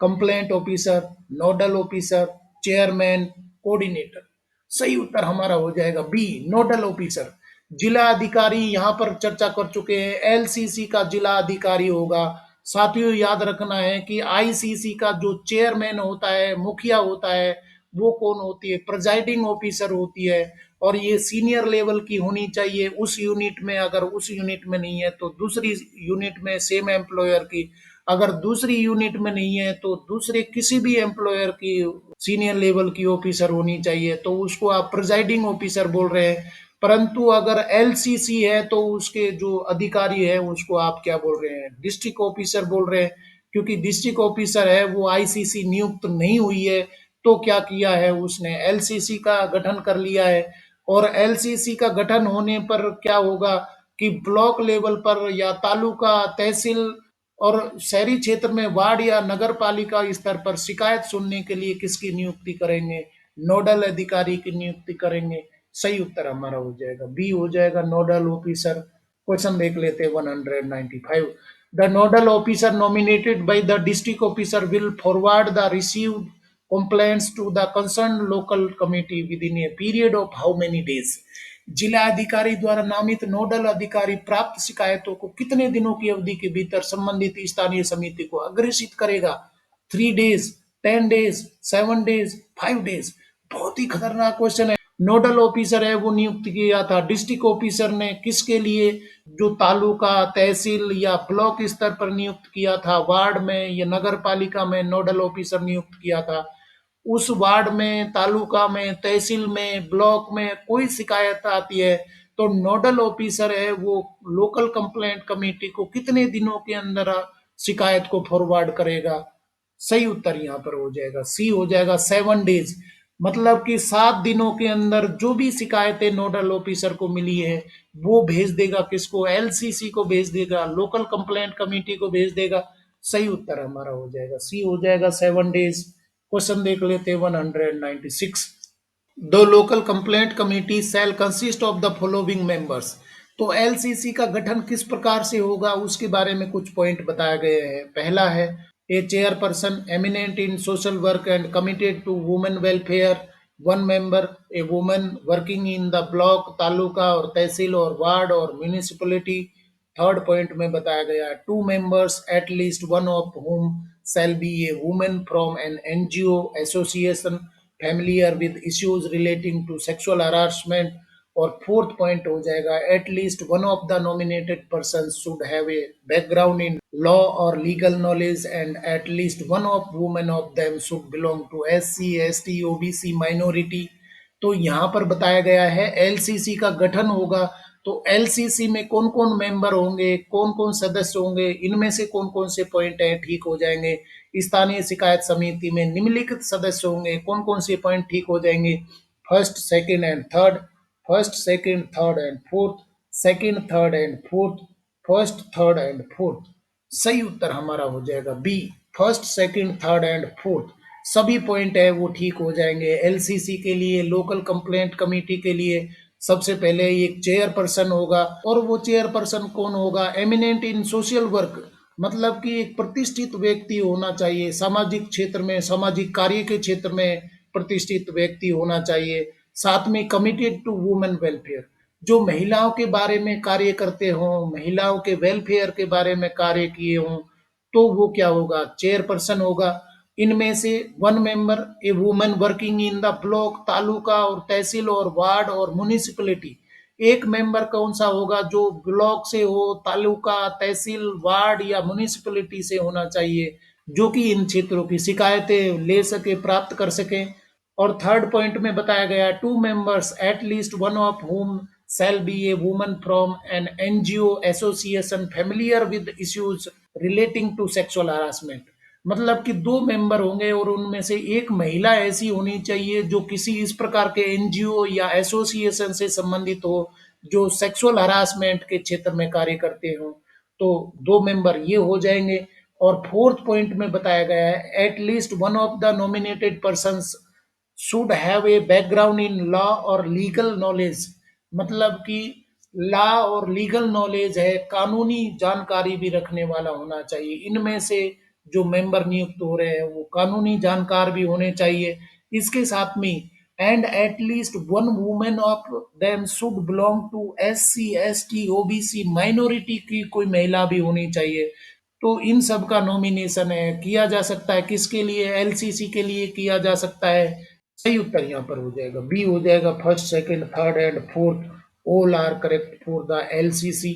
Complaint officer, nodal officer, chairman, coordinator. सही उत्तर हमारा हो जाएगा बी, नोडल ऑफिसर। जिला अधिकारी यहाँ पर चर्चा कर चुके हैं, एलसीसी का जिला अधिकारी होगा। साथियों याद रखना है कि आईसीसी का जो चेयरमैन होता है, मुखिया होता है, वो कौन होती है, प्रिजाइडिंग ऑफिसर होती है। और ये सीनियर लेवल की होनी चाहिए उस यूनिट में। अगर उस यूनिट में नहीं है तो दूसरी यूनिट में सेम एम्प्लॉयर की, अगर दूसरी यूनिट में नहीं है तो दूसरे किसी भी एम्प्लॉयर की सीनियर लेवल की ऑफिसर होनी चाहिए, तो उसको आप प्रिजाइडिंग ऑफिसर बोल रहे हैं। परंतु अगर एलसीसी है तो उसके जो अधिकारी है उसको आप क्या बोल रहे हैं, डिस्ट्रिक्ट ऑफिसर बोल रहे हैं। क्योंकि डिस्ट्रिक्ट ऑफिसर है वो आईसीसी नियुक्त नहीं हुई है, तो क्या किया है उसने, एलसीसी का गठन कर लिया है। और एलसीसी का गठन होने पर क्या होगा कि ब्लॉक लेवल पर या तालुका, तहसील और शहरी क्षेत्र में वार्ड या नगर पालिका स्तर पर शिकायत सुनने के लिए किसकी नियुक्ति करेंगे? नोडल अधिकारी की नियुक्ति करेंगे। सही उत्तर हमारा हो जाएगा बी हो जाएगा, नोडल ऑफिसर। क्वेश्चन देख लेते हैं 195। The nodal officer nominated by the district officer will forward the received complaints to the concerned local committee within a period of how many days? जिला अधिकारी द्वारा नामित नोडल अधिकारी प्राप्त शिकायतों को कितने दिनों की अवधि के भीतर संबंधित स्थानीय समिति को अग्रेसित करेगा? 3 डेज, 10 डेज, 7 डेज, 5 डेज। बहुत ही खतरनाक क्वेश्चन है। नोडल ऑफिसर है वो नियुक्त किया था डिस्ट्रिक्ट ऑफिसर ने किसके लिए? जो तालुका, तहसील या ब्लॉक स्तर पर नियुक्त किया था, वार्ड में या नगर पालिका में नोडल ऑफिसर नियुक्त किया था। उस वार्ड में, तालुका में, तहसील में, ब्लॉक में कोई शिकायत आती है तो नोडल ऑफिसर है वो लोकल कंप्लेंट कमेटी को कितने दिनों के अंदर शिकायत को फॉरवर्ड करेगा? सही उत्तर यहाँ पर हो जाएगा सी हो जाएगा, 7 डेज। मतलब कि 7 दिनों के अंदर जो भी शिकायतें नोडल ऑफिसर को मिली है वो भेज देगा किसको? एलसीसी को भेज देगा, लोकल कंप्लेंट कमेटी को भेज देगा। सही उत्तर हमारा हो जाएगा सी हो जाएगा, 7 डेज। क्वेश्चन देख लेते हैं 196। The local complaint committee shell consist of the following members. तो एलसीसी का गठन किस प्रकार से होगा उसके बारे में कुछ पॉइंट बताए गए हैं। पहला है a chairperson eminent in social work and committed to women welfare, 1 member a woman working in the block, taluka or tehsil और वार्ड और म्यूनिसिपलिटी। थर्ड पॉइंट में बताया गया है 2 members eight least one of whom shall be a woman from an NGO association familiar with issues relating to sexual harassment। और फोर्थ पॉइंट हो जाएगा at least one of the nominated person should have a background in law or legal knowledge and at least one of women of them should belong to SC ST OBC minority. तो यहाँ पर बताया गया है एलसीसी का गठन होगा तो एलसीसी में कौन कौन मेंबर होंगे, कौन कौन सदस्य होंगे, इनमें से कौन कौन से पॉइंट हैं ठीक हो जाएंगे। स्थानीय शिकायत समिति में निम्नलिखित सदस्य होंगे, कौन कौन से पॉइंट ठीक हो जाएंगे? First, second and third, first, second, third and fourth, second, third and fourth, first, third and fourth. सही उत्तर हमारा हो जाएगा B, first, second, third and fourth. सभी पॉइंट है वो ठीक हो जाएंगे। एलसीसी के लिए, लोकल कंप्लेंट कमेटी के लिए सबसे पहले एक चेयरपर्सन होगा और वो चेयरपर्सन कौन होगा? एमिनेंट इन सोशल वर्क, मतलब कि एक प्रतिष्ठित व्यक्ति होना चाहिए सामाजिक क्षेत्र में, सामाजिक कार्य के क्षेत्र में प्रतिष्ठित व्यक्ति होना चाहिए। साथ में कमिटेड टू वुमेन वेलफेयर, जो महिलाओं के बारे में कार्य करते हों, महिलाओं के वेलफेयर के बारे में कार्य किए हों, तो वो क्या होगा? चेयरपर्सन होगा। इनमें से 1 member a woman working in the block, taluka or tehsil और वार्ड और म्यूनिसिपलिटी। एक मेंबर कौन सा होगा? जो ब्लॉक से हो, तालुका, तहसील, वार्ड या म्यूनिसिपलिटी से होना चाहिए, जो कि इन क्षेत्रों की शिकायतें ले सके, प्राप्त कर सके। और थर्ड पॉइंट में बताया गया 2 members eight least one of whom shall be a woman from an NGO association familiar with issues relating to sexual harassment। मतलब कि 2 मेंबर होंगे और उनमें से एक महिला ऐसी होनी चाहिए जो किसी इस प्रकार के एनजीओ या एसोसिएशन से संबंधित हो जो सेक्सुअल हरासमेंट के क्षेत्र में कार्य करते हो। तो 2 मेंबर ये हो जाएंगे। और फोर्थ पॉइंट में बताया गया है eight least one of the nominated person should have a background in law or legal knowledge, मतलब कि लॉ और लीगल नॉलेज है, कानूनी जानकारी भी रखने वाला होना चाहिए। इनमें से जो मेंबर नियुक्त हो रहे हैं वो कानूनी जानकार भी होने चाहिए। इसके साथ में and at least one women of them should belong to SC ST OBC minority की कोई महिला भी होनी चाहिए। तो इन सब का नॉमिनेशन है किया जा सकता है किसके लिए? एलसीसी के लिए किया जा सकता है। सही उत्तर यहाँ पर हो जाएगा बी हो जाएगा, first, second, third and fourth all are correct for the LCC.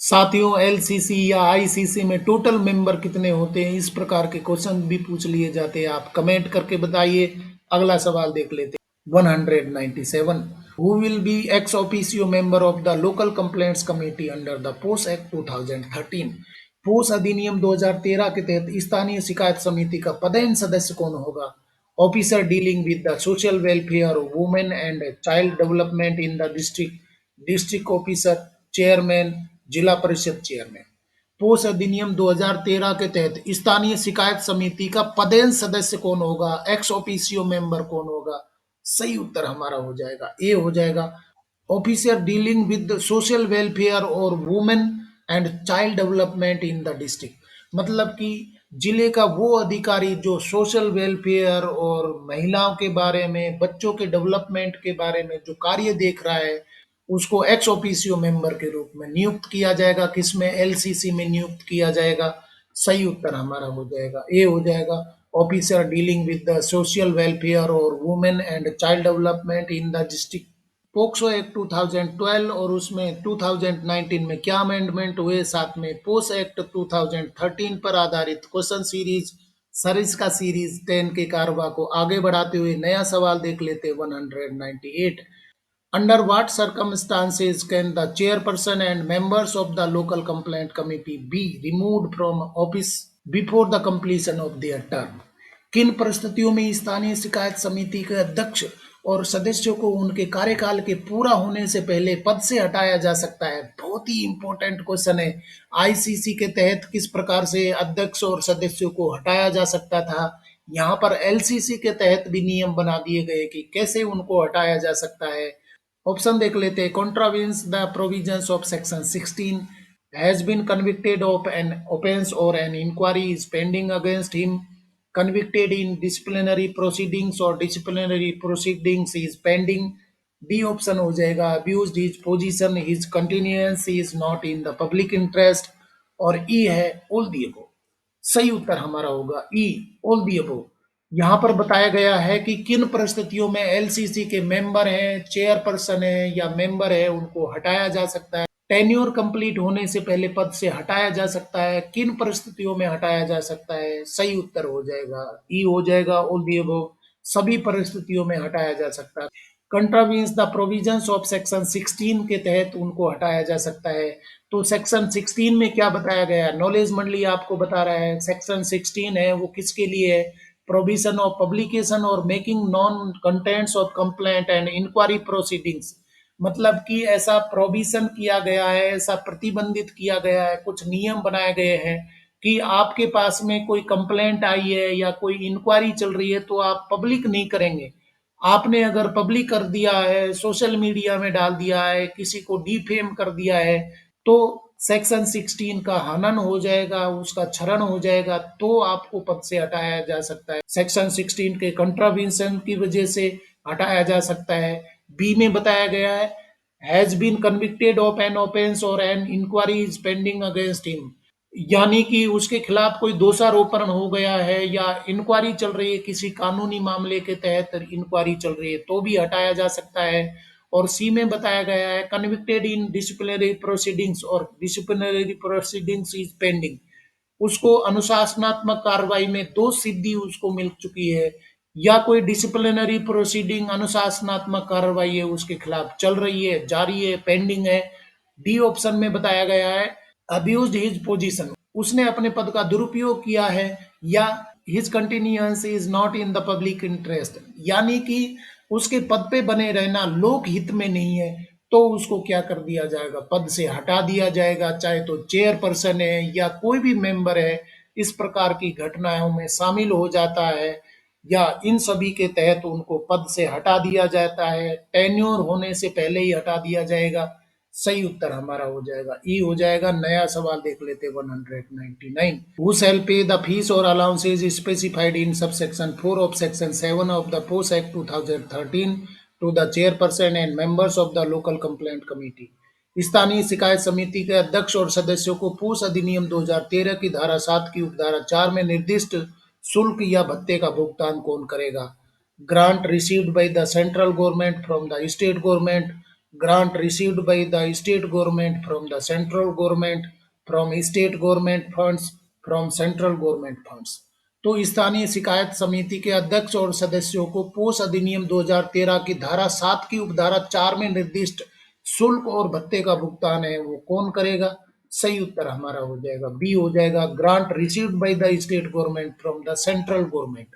साथियों, एलसीसी या आईसीसी में टोटल मेंबर कितने होते हैं, इस प्रकार के क्वेश्चन भी पूछ लिए जाते हैं। आप कमेंट करके बताइए। अगला सवाल देख लेते हैं 197। Who will B ex officio member of the local complaints committee under the POSH act 2013। POSH अधिनियम 2013 के तहत स्थानीय शिकायत समिति का पदेन सदस्य कौन होगा? Officer dealing with the social welfare, women and child development in the district, district officer, chairman, जिला परिषद चेयरमैन। पोस्ट अधिनियम 2013 के तहत स्थानीय शिकायत समिति का पदेन सदस्य कौन होगा, एक्स ऑफिशियो मेंबर कौन होगा? सही उत्तर हमारा हो जाएगा ए हो जाएगा। Officer dealing with social welfare or women and child development in the district, मतलब कि जिले का वो अधिकारी जो सोशल वेलफेयर और महिलाओं के बारे में, बच्चों के डेवलपमेंट के बारे में जो कार्य देख रहा है, उसको एक्स ऑफिशियो मेंबर के रूप में नियुक्त किया जाएगा। किसमें? एलसीसी में नियुक्त किया जाएगा। सही उत्तर हमारा हो जाएगा ए हो जाएगा। Officer dealing with the social welfare or women and child development in the district. POCSO act 2012 और उसमें 2019 में क्या अमेंडमेंट हुए, साथ में पोस्ट एक्ट 2013 पर आधारित क्वेश्चन सीरीज सरिस का सीरीज 10 के कारवा को आगे बढ़ाते हुए नया सवाल देख लेते 198। Under what circumstances can the chairperson and members of the local complaint committee be removed from office before the completion of their term? किन परिस्थितियों में स्थानीय शिकायत समिति के अध्यक्ष और सदस्यों को उनके कार्यकाल के पूरा होने से पहले पद से हटाया जा सकता है? बहुत ही इंपॉर्टेंट क्वेश्चन है। आईसीसी के तहत किस प्रकार से अध्यक्ष और सदस्यों को हटाया जा सकता था, यहाँ पर एलसीसी के तहत भी नियम बना दिए गए कि कैसे उनको हटाया जा सकता है। ऑप्शन देख लेते हैं। Contravenes the provisions of section 16, has been convicted of an offence or an inquiry is pending against him, convicted in disciplinary proceedings or disciplinary proceedings is pending। D option हो जाएगा। abused his position, his continuance is not in the public interest। और ई है all the above। सही उत्तर हमारा होगा ई all the above। यहाँ पर बताया गया है कि किन परिस्थितियों में एलसीसी के मेंबर हैं, चेयरपर्सन है या मेंबर है, उनको हटाया जा सकता है। टेन्योर कंप्लीट होने से पहले पद से हटाया जा सकता है। किन परिस्थितियों में हटाया जा सकता है? सही उत्तर हो जाएगा ई हो जाएगा ऑल दी अबव। सभी परिस्थितियों में हटाया जा सकता है। कंट्रावीन्स द प्रोविजंस ऑफ सेक्शन 16 के तहत उनको हटाया जा सकता है। तो सेक्शन 16 में क्या बताया गया है? नॉलेज मंडली आपको बता रहा है सेक्शन 16 है वो किसके लिए है? प्रोविजन ऑफ पब्लिकेशन और making known contents of complaint and inquiry proceedings, मतलब कि ऐसा प्रोविजन किया गया है, ऐसा प्रतिबंधित किया गया है, कुछ नियम बनाए गए हैं कि आपके पास में कोई कंप्लेंट आई है या कोई इंक्वायरी चल रही है तो आप पब्लिक नहीं करेंगे। आपने अगर पब्लिक कर दिया है, सोशल मीडिया में डाल दिया है, किसी को डिफेम कर दिया है, तो सेक्शन 16 का हनन हो जाएगा, उसका क्षरण हो जाएगा, तो आपको पद से हटाया जा सकता है। सेक्शन 16 के कंट्रावेंशन की वजह से हटाया जा सकता है। बी में बताया गया है has been convicted of an offence or an inquiry is pending against him, यानी कि उसके खिलाफ कोई दोषारोपण हो गया है या इंक्वायरी चल रही है, किसी कानूनी मामले के तहत इंक्वायरी चल रही है तो भी हटाया जा सकता है। और सी में बताया गया है कन्विक्टेड इन डिसिप्लिनरी प्रोसीडिंग्स और डिसिप्लिनरी प्रोसीडिंग्स इज पेंडिंग, उसको अनुशासनात्मक कार्रवाई में दोष सिद्धि उसको मिल चुकी है या कोई डिसिप्लिनरी प्रोसीडिंग अनुशासनात्मक कार्रवाई है उसके खिलाफ चल रही है, जारी है, पेंडिंग है। डी ऑप्शन में बताया गया है अब्यूज्ड हिज पोजीशन, उसने अपने पद का दुरुपयोग किया है, या his continuance is not in the public interest, यानी कि उसके पद पे बने रहना लोक हित में नहीं है, तो उसको क्या कर दिया जाएगा? पद से हटा दिया जाएगा, चाहे तो चेयरपर्सन है या कोई भी मेंबर है इस प्रकार की घटनाओं में शामिल हो जाता है या इन सभी के तहत उनको पद से हटा दिया जाता है। टेन्योर होने से पहले ही हटा दिया जाएगा। सही उत्तर हमारा हो जाएगा ई हो जाएगा। नया सवाल देख लेते 199। Who shall pay the fees और allowances specified in subsection 4 of section 7 of the POSH act 2013 to the chairperson and members of the local complaint committee. स्थानीय शिकायत समिति के अध्यक्ष और सदस्यों को पोस्ट अधिनियम 2013 की धारा 7 की उपधारा 4 में निर्दिष्ट शुल्क या भत्ते का भुगतान कौन करेगा? Grant received by the central government from the state government, grant received by the state government from the central government, from state government funds, from central government funds। तो स्थानीय शिकायत समिति के अध्यक्ष और सदस्यों को पोस्ट अधिनियम 2013 की धारा 7 की उपधारा 4 में निर्दिष्ट शुल्क और भत्ते का भुगतान है वो कौन करेगा? सही उत्तर हमारा हो जाएगा बी हो जाएगा। Grant received by the state government from the central government,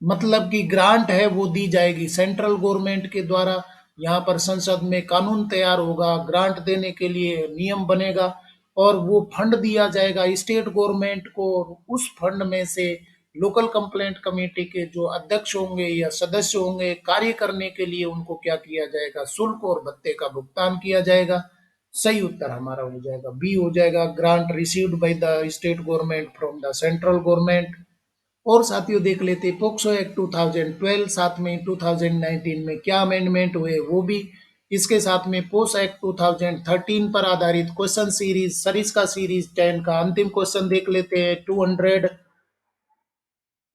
मतलब कि ग्रांट है वो दी जाएगी सेंट्रल गवर्नमेंट के द्वारा यहाँ पर संसद में कानून तैयार होगा, ग्रांट देने के लिए नियम बनेगा और वो फंड दिया जाएगा स्टेट गवर्नमेंट को। उस फंड में से लोकल कंप्लेंट कमेटी के जो अध्यक्ष होंगे या सदस्य होंगे, कार्य करने के लिए उनको क्या किया जाएगा, शुल्क और भत्ते का भुगतान किया जाएगा। सही उत्तर हमारा हो जाएगा बी हो जाएगा, grant received by the state government from the central government. और साथियों देख लेते पोक्सो एक्ट 2012, साथ में 2019 में क्या अमेंडमेंट हुए वो भी। इसके साथ में पोस्ट एक्ट 2013 पर आधारित क्वेश्चन सीरीज सरिस्का सीरीज 10 का अंतिम क्वेश्चन देख लेते हैं 200।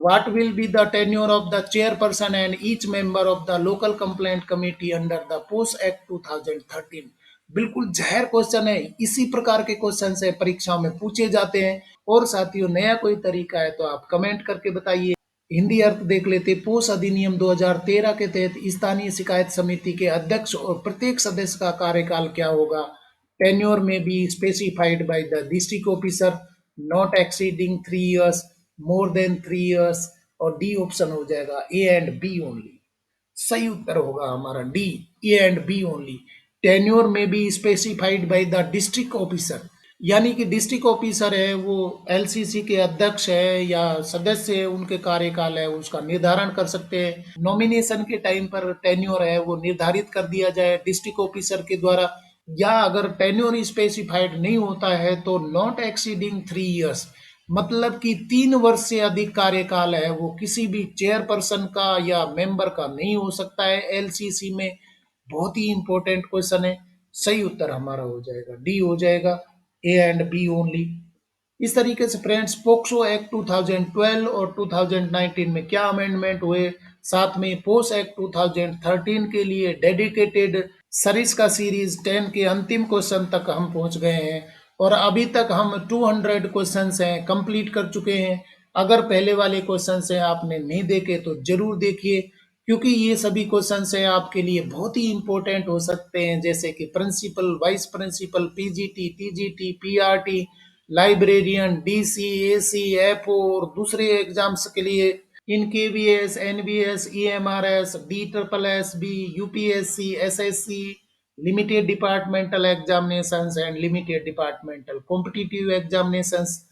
What will be the tenure of the chairperson and each member of the local complaint committee under the Post Act 2013? बिल्कुल जहर क्वेश्चन है, इसी प्रकार के क्वेश्चन से परीक्षाओं में पूछे जाते हैं। और साथियों नया कोई तरीका है तो आप कमेंट करके बताइए। हिंदी अर्थ देख लेते पोस्ट अधिनियम 2013 के तहत स्थानीय शिकायत समिति के अध्यक्ष और प्रत्येक सदस्य का कार्यकाल क्या होगा। टेन्योर में be specified by the district officer, not exceeding 3 years, more than 3 years। और डी ऑप्शन हो जाएगा ए एंड बी ओनली। सही उत्तर होगा हमारा D, A and B only. Tenure में be specified by the district officer, यानी कि डिस्ट्रिक्ट ऑफिसर है वो एलसीसी के अध्यक्ष है या सदस्य है, उनके कार्यकाल है उसका निर्धारण कर सकते हैं। नॉमिनेशन के टाइम पर टेन्योर है वो निर्धारित कर दिया जाए डिस्ट्रिक्ट ऑफिसर के द्वारा। या अगर टेन्योर स्पेसिफाइड नहीं होता है तो नॉट एक्सीडिंग 3 years, मतलब कि 3 वर्ष से अधिक कार्यकाल है वो किसी भी चेयरपर्सन का या मेंबर का नहीं हो सकता है एलसीसी में। बहुत ही इंपॉर्टेंट क्वेश्चन है। सही उत्तर हमारा हो जाएगा डी हो जाएगा, ए एंड बी ओनली। इस तरीके से फ्रेंड्स पोक्सो एक्ट 2012 और 2019 में क्या अमेंडमेंट हुए, साथ में पोस्ट एक्ट 2013 के लिए डेडिकेटेड सरिस्का सीरीज 10 के अंतिम क्वेश्चन तक हम पहुंच गए हैं। और अभी तक हम 200 क्वेश्चन हैं कंप्लीट कर चुके हैं। अगर पहले वाले क्वेश्चन हैं आपने नहीं देखे तो जरूर देखिए, क्योंकि ये सभी क्वेश्चन हैं आपके लिए बहुत ही इंपॉर्टेंट हो सकते हैं, जैसे कि principal, vice principal, PGT, TGT, PRT, librarian, DC, AC, FO और दूसरे एग्जाम्स के लिए इन KVS, NVS, EMRS, D triple S B, UPSC, SSC, limited departmental examinations and limited departmental competitive examinations.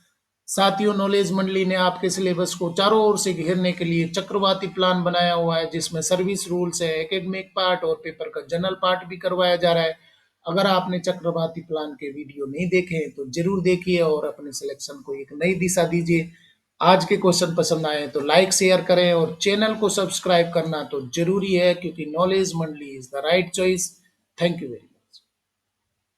साथियों नॉलेज मंडली ने आपके सिलेबस को चारों ओर से घेरने के लिए चक्रवाती प्लान बनाया हुआ है, जिसमें सर्विस रूल्स है, एकेडमिक पार्ट और पेपर का जनरल पार्ट भी करवाया जा रहा है। अगर आपने चक्रवाती प्लान के वीडियो नहीं देखे हैं तो जरूर देखिए और अपने सिलेक्शन को एक नई दिशा दीजिए। आज के क्वेश्चन पसंद आए तो लाइक शेयर करें और चैनल को सब्सक्राइब करना तो जरूरी है, क्योंकि नॉलेज मंडली is the right choice. Thank you very much.